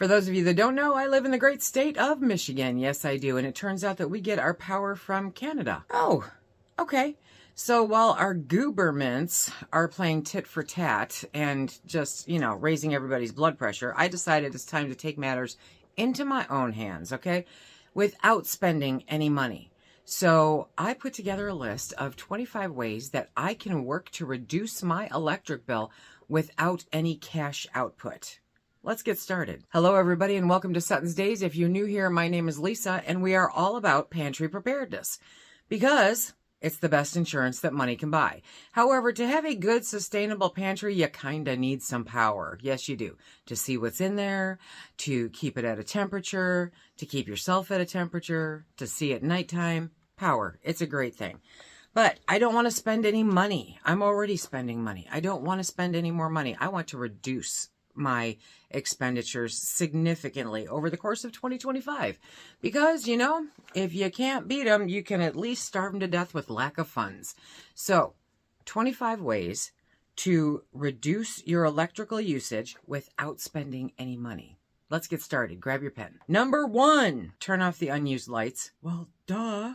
For those of you that don't know, I live in the great state of Michigan. Yes, I do. And it turns out that we get our power from Canada. Oh, okay. So while our gooberments are playing tit for tat and just, raising everybody's blood pressure, I decided it's time to take matters into my own hands, okay? Without spending any money. So I put together a list of 25 ways that I can work to reduce my electric bill without any cash output. Let's get started. Hello, everybody, and welcome to SuttonsDaze. If you're new here, my name is Lisa, and we are all about pantry preparedness because it's the best insurance that money can buy. However, to have a good, sustainable pantry, you kind of need some power. Yes, you do. To see what's in there, to keep it at a temperature, to keep yourself at a temperature, to see at nighttime. Power. It's a great thing. But I don't want to spend any money. I'm already spending money. I don't want to spend any more money. I want to reduce my expenditures significantly over the course of 2025 because if you can't beat them, you can at least starve them to death with lack of funds. So 25 ways to reduce your electrical usage without spending any money. Let's get started. Grab your pen. Number 1, turn off the unused lights. Well, duh.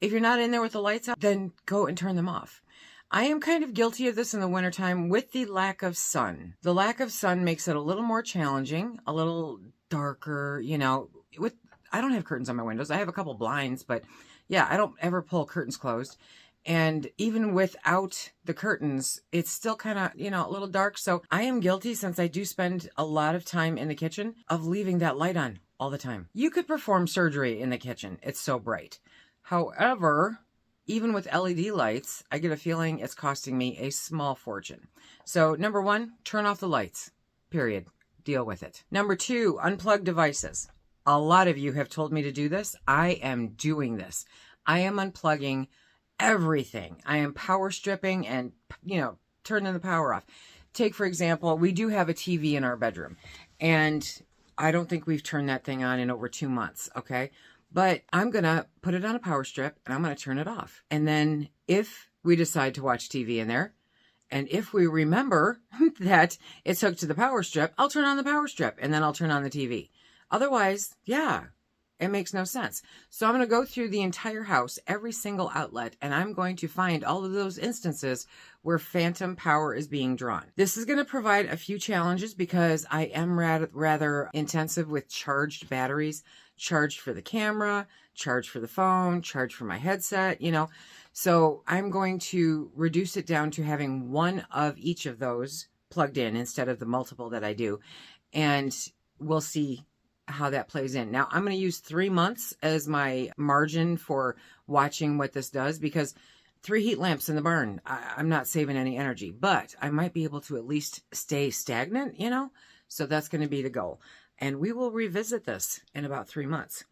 If you're not in there with the lights out, then go and turn them off. I am kind of guilty of this in the wintertime with the lack of sun. The lack of sun makes it a little more challenging, a little darker, I don't have curtains on my windows. I have a couple blinds, but yeah, I don't ever pull curtains closed. And even without the curtains, it's still kind of, a little dark. So I am guilty, since I do spend a lot of time in the kitchen, of leaving that light on all the time. You could perform surgery in the kitchen. It's so bright. However, even with LED lights, I get a feeling it's costing me a small fortune. So number 1, turn off the lights, period. Deal with it. Number 2, unplug devices. A lot of you have told me to do this. I am doing this. I am unplugging everything. I am power stripping and, turning the power off. Take, for example, we do have a TV in our bedroom, and I don't think we've turned that thing on in over 2 months, okay? But I'm going to put it on a power strip, and I'm going to turn it off. And then if we decide to watch TV in there, and if we remember that it's hooked to the power strip, I'll turn on the power strip, and then I'll turn on the TV. Otherwise, yeah, it makes no sense. So I'm going to go through the entire house, every single outlet, and I'm going to find all of those instances where phantom power is being drawn. This is going to provide a few challenges because I am rather intensive with charged batteries, charged for the camera, charged for the phone, charged for my headset, So I'm going to reduce it down to having one of each of those plugged in instead of the multiple that I do. And we'll see how that plays in. Now, I'm going to use 3 months as my margin for watching what this does, because 3 heat lamps in the barn, I'm not saving any energy, but I might be able to at least stay stagnant, So that's going to be the goal. And we will revisit this in about 3 months.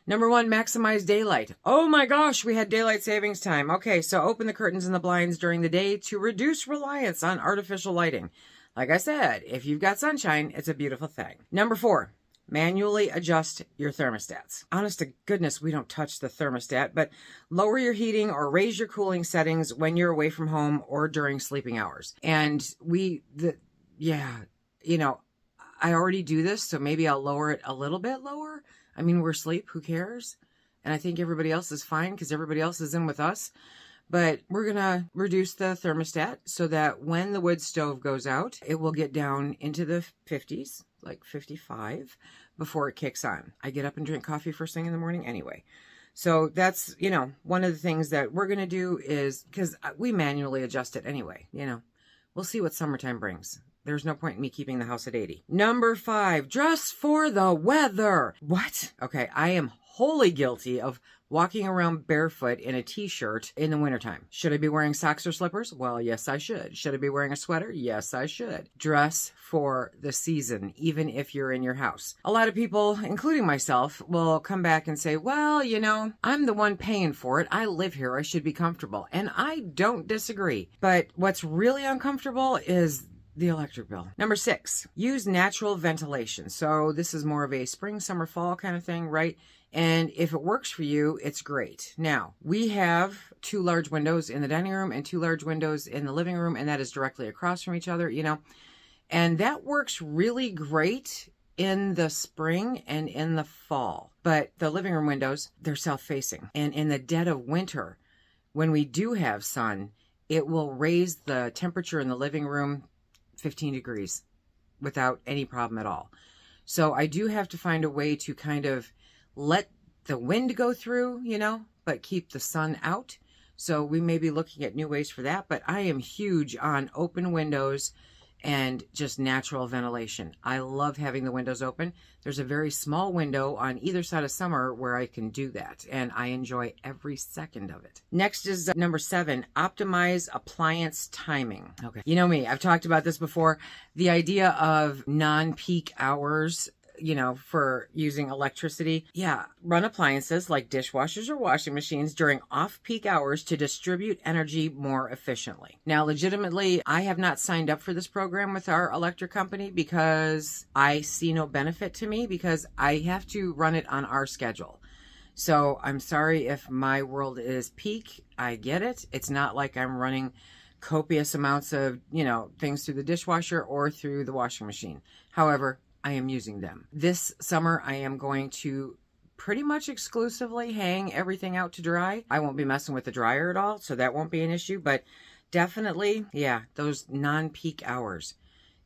Number 1, maximize daylight. Oh my gosh, we had daylight savings time. Okay, so open the curtains and the blinds during the day to reduce reliance on artificial lighting. Like I said, if you've got sunshine, it's a beautiful thing. Number 4, manually adjust your thermostats. Honest to goodness, we don't touch the thermostat, but lower your heating or raise your cooling settings when you're away from home or during sleeping hours. And I already do this, so maybe I'll lower it a little bit lower. I mean, we're asleep, who cares? And I think everybody else is fine because everybody else is in with us. But we're going to reduce the thermostat so that when the wood stove goes out, it will get down into the 50s, like 55, before it kicks on. I get up and drink coffee first thing in the morning anyway. So that's, one of the things that we're going to do is, because we manually adjust it anyway, We'll see what summertime brings. There's no point in me keeping the house at 80. Number 5, dress for the weather. What? Okay, I am wholly guilty of walking around barefoot in a t-shirt in the wintertime. Should I be wearing socks or slippers? Well, yes, I should. Should I be wearing a sweater? Yes, I should. Dress for the season, even if you're in your house. A lot of people, including myself, will come back and say, well, I'm the one paying for it. I live here. I should be comfortable. And I don't disagree. But what's really uncomfortable is the electric bill. Number 6, use natural ventilation. So this is more of a spring, summer, fall kind of thing, right? And if it works for you, it's great. Now, we have 2 large windows in the dining room and 2 large windows in the living room, and that is directly across from each other, And that works really great in the spring and in the fall. But the living room windows, they're south-facing. And in the dead of winter, when we do have sun, it will raise the temperature in the living room 15 degrees without any problem at all. So I do have to find a way to kind of let the wind go through, you know, but keep the sun out. So we may be looking at new ways for that, but I am huge on open windows and just natural ventilation. I love having the windows open. There's a very small window on either side of summer where I can do that, and I enjoy every second of it. Next is number 7, optimize appliance timing. Okay, you know me, I've talked about this before. The idea of non-peak hours, you know, for using electricity. Yeah, run appliances like dishwashers or washing machines during off-peak hours to distribute energy more efficiently. Now, legitimately, I have not signed up for this program with our electric company because I see no benefit to me because I have to run it on our schedule. So I'm sorry if my world is peak. I get it. It's not like I'm running copious amounts of, you know, things through the dishwasher or through the washing machine. However, I am using them. This summer, I am going to pretty much exclusively hang everything out to dry. I won't be messing with the dryer at all, so that won't be an issue, but definitely, yeah, those non-peak hours.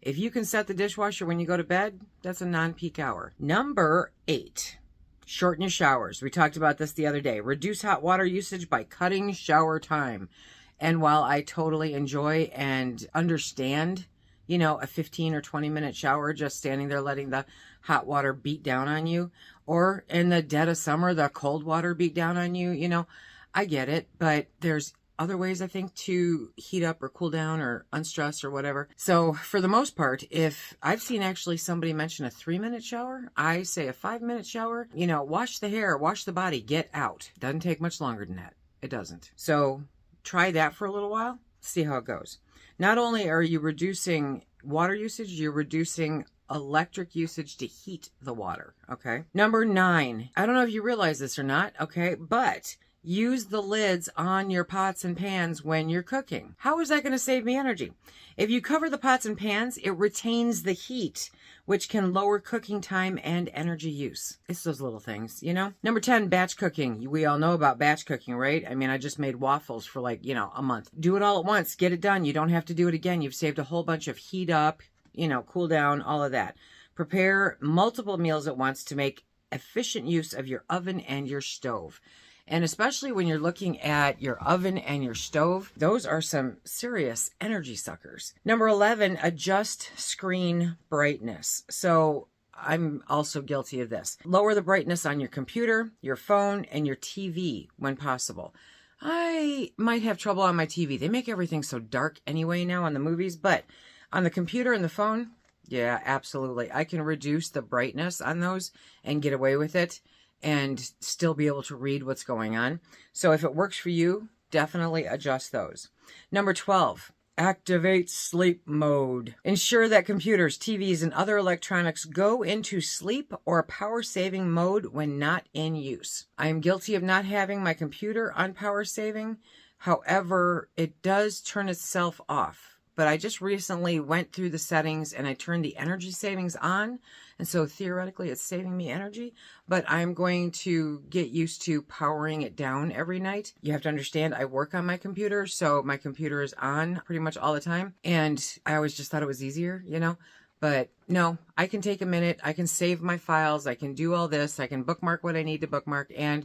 If you can set the dishwasher when you go to bed, that's a non-peak hour. Number 8, shorten your showers. We talked about this the other day. Reduce hot water usage by cutting shower time. And while I totally enjoy and understand, you know, a 15 or 20 minute shower, just standing there letting the hot water beat down on you, or in the dead of summer, the cold water beat down on you, you know, I get it, but there's other ways I think to heat up or cool down or unstress or whatever. So for the most part, if I've seen actually somebody mention a 3-minute shower, I say a 5-minute shower, you know, wash the hair, wash the body, get out. Doesn't take much longer than that. It doesn't. So try that for a little while, see how it goes. Not only are you reducing water usage, you're reducing electric usage to heat the water, okay? Number 9, I don't know if you realize this or not, okay, but use the lids on your pots and pans when you're cooking. How is that going to save me energy? If you cover the pots and pans, it retains the heat, which can lower cooking time and energy use. It's those little things, you know? Number 10, batch cooking. We all know about batch cooking, right? I mean, I just made waffles for like, you know, a month. Do it all at once. Get it done. You don't have to do it again. You've saved a whole bunch of heat up, you know, cool down, all of that. Prepare multiple meals at once to make efficient use of your oven and your stove. And especially when you're looking at your oven and your stove, those are some serious energy suckers. Number 11, adjust screen brightness. So I'm also guilty of this. Lower the brightness on your computer, your phone, and your TV when possible. I might have trouble on my TV. They make everything so dark anyway now on the movies, but on the computer and the phone, yeah, absolutely. I can reduce the brightness on those and get away with it and still be able to read what's going on. So if it works for you, definitely adjust those. Number 12, activate sleep mode. Ensure that computers, TVs, and other electronics go into sleep or power saving mode when not in use. I am guilty of not having my computer on power saving. However, it does turn itself off. But I just recently went through the settings and I turned the energy savings on. And so theoretically it's saving me energy, but I'm going to get used to powering it down every night. You have to understand I work on my computer, so my computer is on pretty much all the time. And I always just thought it was easier, you know, but no, I can take a minute. I can save my files. I can do all this. I can bookmark what I need to bookmark, and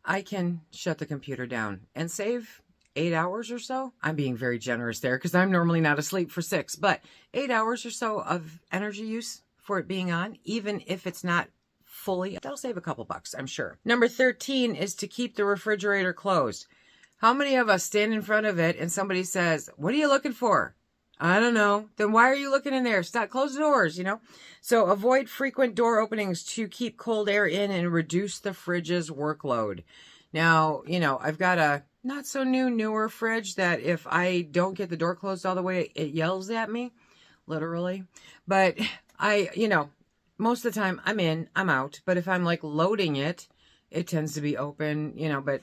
I can shut the computer down and save 8 hours or so. I'm being very generous there because I'm normally not asleep for 6, but 8 hours or so of energy use for it being on, even if it's not fully, that'll save a couple bucks, I'm sure. Number 13 is to keep the refrigerator closed. How many of us stand in front of it and somebody says, "What are you looking for?" I don't know. Then why are you looking in there? Stop, close the doors, you know? So avoid frequent door openings to keep cold air in and reduce the fridge's workload. Now, you know, I've got a not so newer fridge that if I don't get the door closed all the way, it yells at me, literally. But you know, most of the time I'm in, I'm out. But if I'm like loading it, it tends to be open, you know. But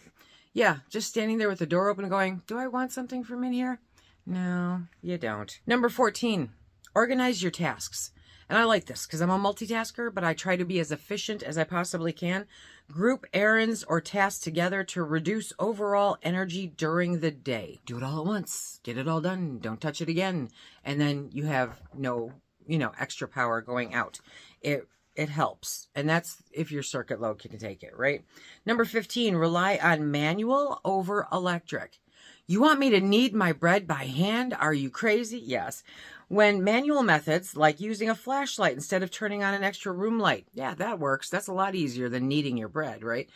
yeah, just standing there with the door open going, do I want something from in here? No, you don't. Number 14, organize your tasks. And I like this because I'm a multitasker, but I try to be as efficient as I possibly can. Group errands or tasks together to reduce overall energy during the day. Do it all at once. Get it all done. Don't touch it again. And then you have no, extra power going out. It helps. And that's if your circuit load can take it, right? Number 15, rely on manual over electric. You want me to knead my bread by hand? Are you crazy? Yes. When manual methods, like using a flashlight instead of turning on an extra room light, yeah, that works. That's a lot easier than kneading your bread, right?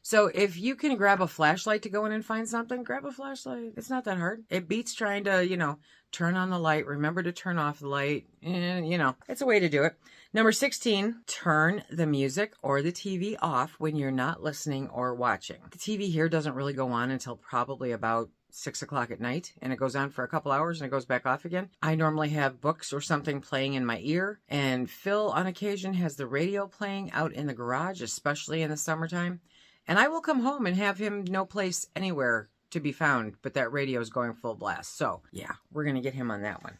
So if you can grab a flashlight to go in and find something, grab a flashlight. It's not that hard. It beats trying to, turn on the light. Remember to turn off the light. It's a way to do it. Number 16, turn the music or the TV off when you're not listening or watching. The TV here doesn't really go on until probably about 6 o'clock at night, and it goes on for a couple hours and it goes back off again. I normally have books or something playing in my ear, and Phil on occasion has the radio playing out in the garage, especially in the summertime. And I will come home and have him no place anywhere to be found, but that radio is going full blast. So yeah, we're going to get him on that one.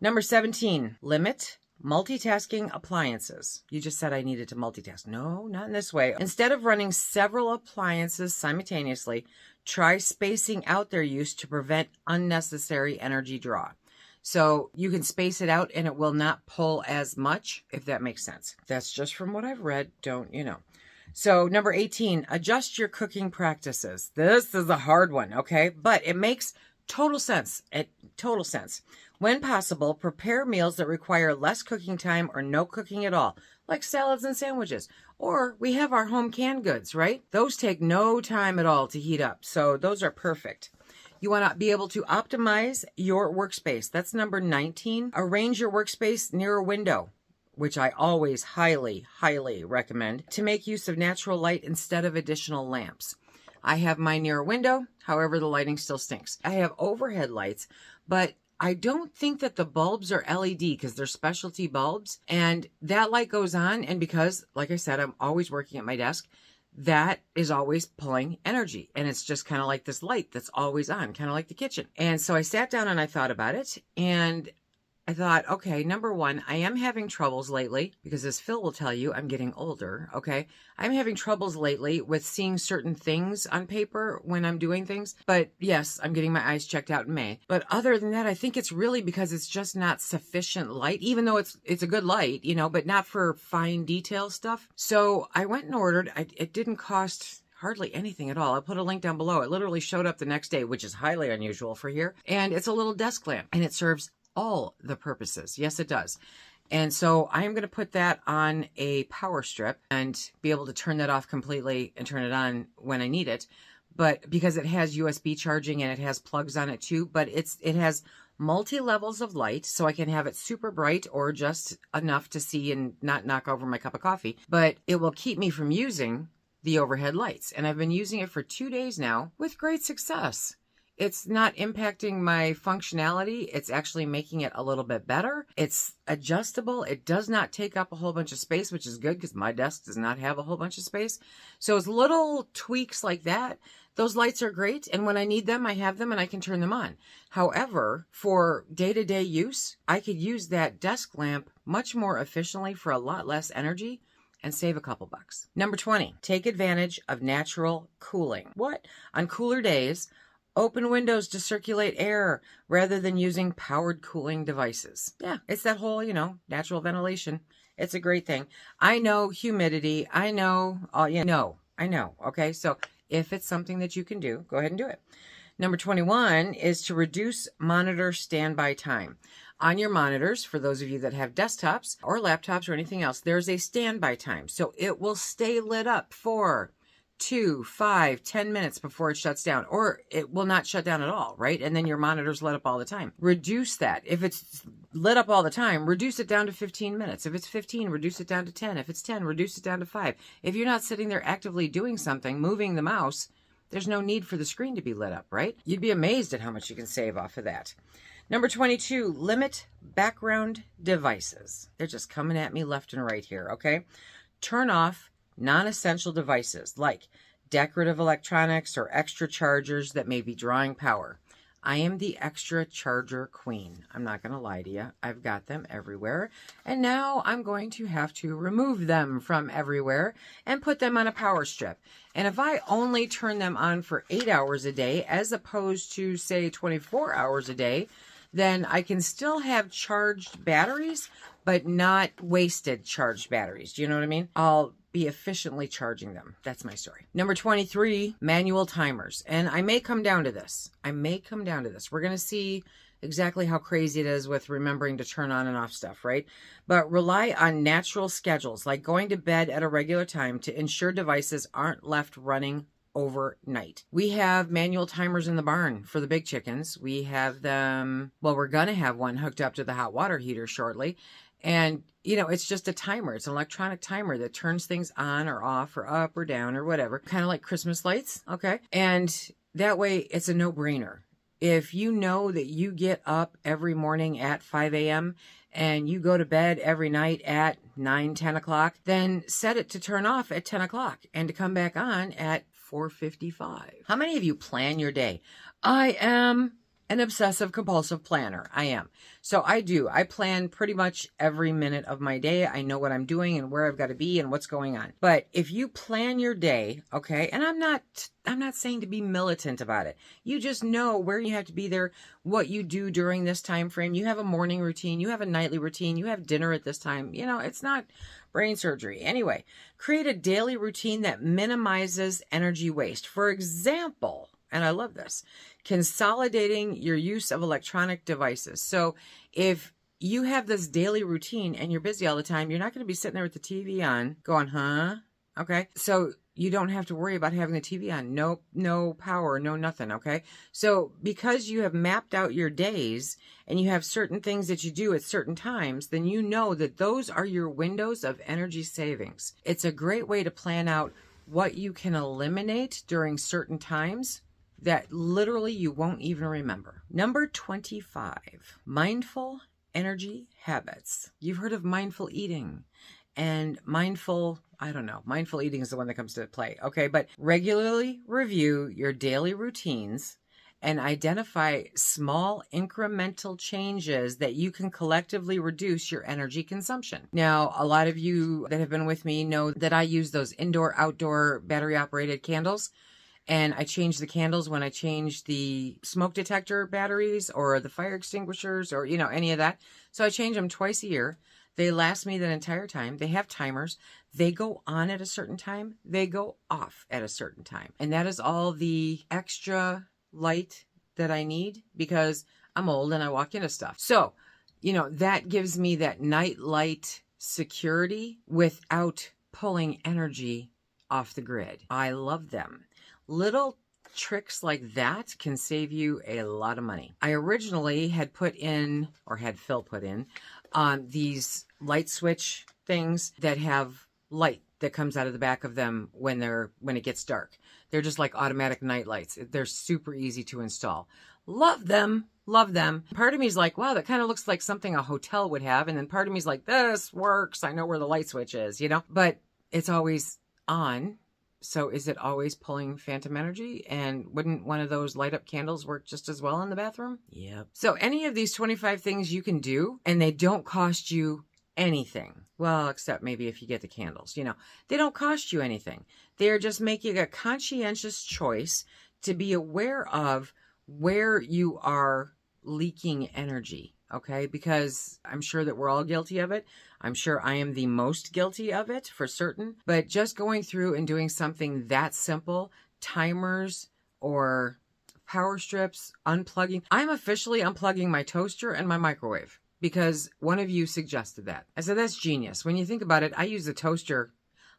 Number 17, limit multitasking appliances. You just said I needed to multitask. No, not in this way. Instead of running several appliances simultaneously, try spacing out their use to prevent unnecessary energy draw. So you can space it out and it will not pull as much, if that makes sense. That's just from what I've read. Don't. So number 18, adjust your cooking practices. This is a hard one, okay? But it makes total sense. Total sense. When possible, prepare meals that require less cooking time or no cooking at all, like salads and sandwiches. Or we have our home canned goods, right? Those take no time at all to heat up. So those are perfect. You want to be able to optimize your workspace. That's number 19. Arrange your workspace near a window, which I always highly, highly recommend, to make use of natural light instead of additional lamps. I have mine near a window. However, the lighting still stinks. I have overhead lights, but I don't think that the bulbs are LED because they're specialty bulbs, and that light goes on. And because, like I said, I'm always working at my desk, that is always pulling energy. And it's just kind of like this light that's always on, kind of like the kitchen. And so I sat down and I thought about it, and I thought, okay, number one, I am having troubles lately because, as Phil will tell you, I'm getting older, okay? I'm having troubles lately with seeing certain things on paper when I'm doing things. But yes, I'm getting my eyes checked out in May. But other than that, I think it's really because it's just not sufficient light, even though it's a good light, but not for fine detail stuff. So I went and ordered. It didn't cost hardly anything at all. I'll put a link down below. It literally showed up the next day, which is highly unusual for here. And it's a little desk lamp, and it serves all the purposes. Yes, it does. And so I am going to put that on a power strip and be able to turn that off completely and turn it on when I need it. But because it has USB charging and it has plugs on it too, but it has multi-levels of light, so I can have it super bright or just enough to see and not knock over my cup of coffee. But it will keep me from using the overhead lights. And I've been using it for 2 days now with great success. It's not impacting my functionality. It's actually making it a little bit better. It's adjustable. It does not take up a whole bunch of space, which is good because my desk does not have a whole bunch of space. So it's little tweaks like that. Those lights are great. And when I need them, I have them and I can turn them on. However, for day-to-day use, I could use that desk lamp much more efficiently for a lot less energy and save a couple bucks. Number 20, take advantage of natural cooling. What? On cooler days, open windows to circulate air rather than using powered cooling devices. Yeah, it's that whole, natural ventilation. It's a great thing. I know humidity. I know, I know. Okay, so if it's something that you can do, go ahead and do it. Number 21 is to reduce monitor standby time. On your monitors, for those of you that have desktops or laptops or anything else, there's a standby time. So it will stay lit up for 2, 5, 10 minutes before it shuts down, or it will not shut down at all, right? And then your monitor's lit up all the time. Reduce that. If it's lit up all the time, reduce it down to 15 minutes. If it's 15, reduce it down to 10. If it's 10, reduce it down to 5. If you're not sitting there actively doing something, moving the mouse, there's no need for the screen to be lit up, right? You'd be amazed at how much you can save off of that. Number 22, limit background devices. They're just coming at me left and right here, okay? Turn off non-essential devices like decorative electronics or extra chargers that may be drawing power. I am the extra charger queen. I'm not going to lie to you. I've got them everywhere. And now I'm going to have to remove them from everywhere and put them on a power strip. And if I only turn them on for 8 hours a day, as opposed to, say, 24 hours a day, then I can still have charged batteries, but not wasted charged batteries. Do you know what I mean? I'll be efficiently charging them. That's my story. Number 23, manual timers. And I may come down to this. We're going to see exactly how crazy it is with remembering to turn on and off stuff, right? But rely on natural schedules, like going to bed at a regular time to ensure devices aren't left running overnight. We have manual timers in the barn for the big chickens. We have them, well, we're going to have one hooked up to the hot water heater shortly. And, you know, it's just a timer. It's an electronic timer that turns things on or off or up or down or whatever, kind of like Christmas lights. Okay. And that way it's a no-brainer. If you know that you get up every morning at 5 a.m. and you go to bed every night at 9, 10 o'clock, then set it to turn off at 10 o'clock and to come back on at 4:55. How many of you plan your day? I am an obsessive compulsive planner. I am. So I do. I plan pretty much every minute of my day. I know what I'm doing and where I've got to be and what's going on. But if you plan your day, okay, and I'm not saying to be militant about it. You just know where you have to be there, what you do during this time frame. You have a morning routine, you have a nightly routine, you have dinner at this time. You know, it's not brain surgery. Anyway, create a daily routine that minimizes energy waste. For example, and I love this, consolidating your use of electronic devices. So if you have this daily routine and you're busy all the time, you're not going to be sitting there with the TV on going, huh? Okay. So you don't have to worry about having the TV on. No power, no nothing. Okay. So because you have mapped out your days and you have certain things that you do at certain times, then you know that those are your windows of energy savings. It's a great way to plan out what you can eliminate during certain times that literally you won't even remember. Number 25, mindful energy habits. You've heard of mindful eating and mindful eating is the one that comes to play. Okay. But regularly review your daily routines and identify small incremental changes that you can collectively reduce your energy consumption. Now, a lot of you that have been with me know that I use those indoor-outdoor battery-operated candles. And I change the candles when I change the smoke detector batteries or the fire extinguishers or, you know, any of that. So I change them twice a year. They last me that entire time. They have timers. They go on at a certain time. They go off at a certain time. And that is all the extra light that I need because I'm old and I walk into stuff. So, you know, that gives me that night light security without pulling energy off the grid. I love them. Little tricks like that can save you a lot of money. I originally had put in, or had Phil put in, these light switch things that have light that comes out of the back of them when it gets dark. They're just like automatic night lights. They're super easy to install. Love them. Love them. Part of me is like, wow, that kind of looks like something a hotel would have. And then part of me is like, this works. I know where the light switch is, you know, but it's always on. So is it always pulling phantom energy? And wouldn't one of those light up candles work just as well in the bathroom? Yep. So any of these 25 things you can do, and they don't cost you anything. Well, except maybe if you get the candles, you know, they don't cost you anything. They're just making a conscientious choice to be aware of where you are leaking energy. Okay, because I'm sure that we're all guilty of it. I'm sure I am the most guilty of it for certain. But just going through and doing something that simple, timers or power strips, unplugging. I'm officially unplugging my toaster and my microwave because one of you suggested that. I said, that's genius. When you think about it, I use the toaster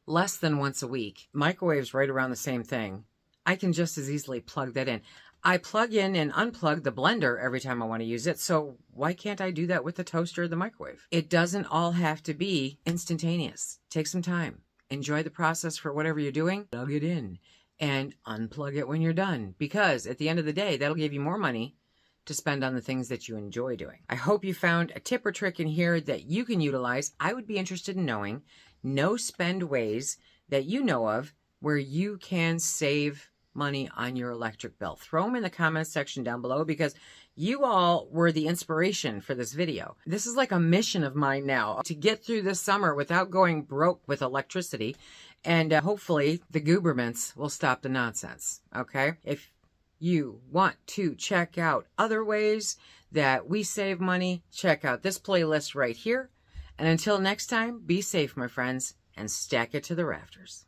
less than once a week. Microwave's right around the same thing. I can just as easily plug that in. I plug in and unplug the blender every time I want to use it. So why can't I do that with the toaster or the microwave? It doesn't all have to be instantaneous. Take some time. Enjoy the process for whatever you're doing. Plug it in and unplug it when you're done. Because at the end of the day, that'll give you more money to spend on the things that you enjoy doing. I hope you found a tip or trick in here that you can utilize. I would be interested in knowing no spend ways that you know of where you can save money on your electric bill? Throw them in the comments section down below, because you all were the inspiration for this video. This is like a mission of mine now, to get through this summer without going broke with electricity. And hopefully the Gooberments will stop the nonsense. Okay? If you want to check out other ways that we save money, check out this playlist right here. And until next time, be safe, my friends, and stack it to the rafters.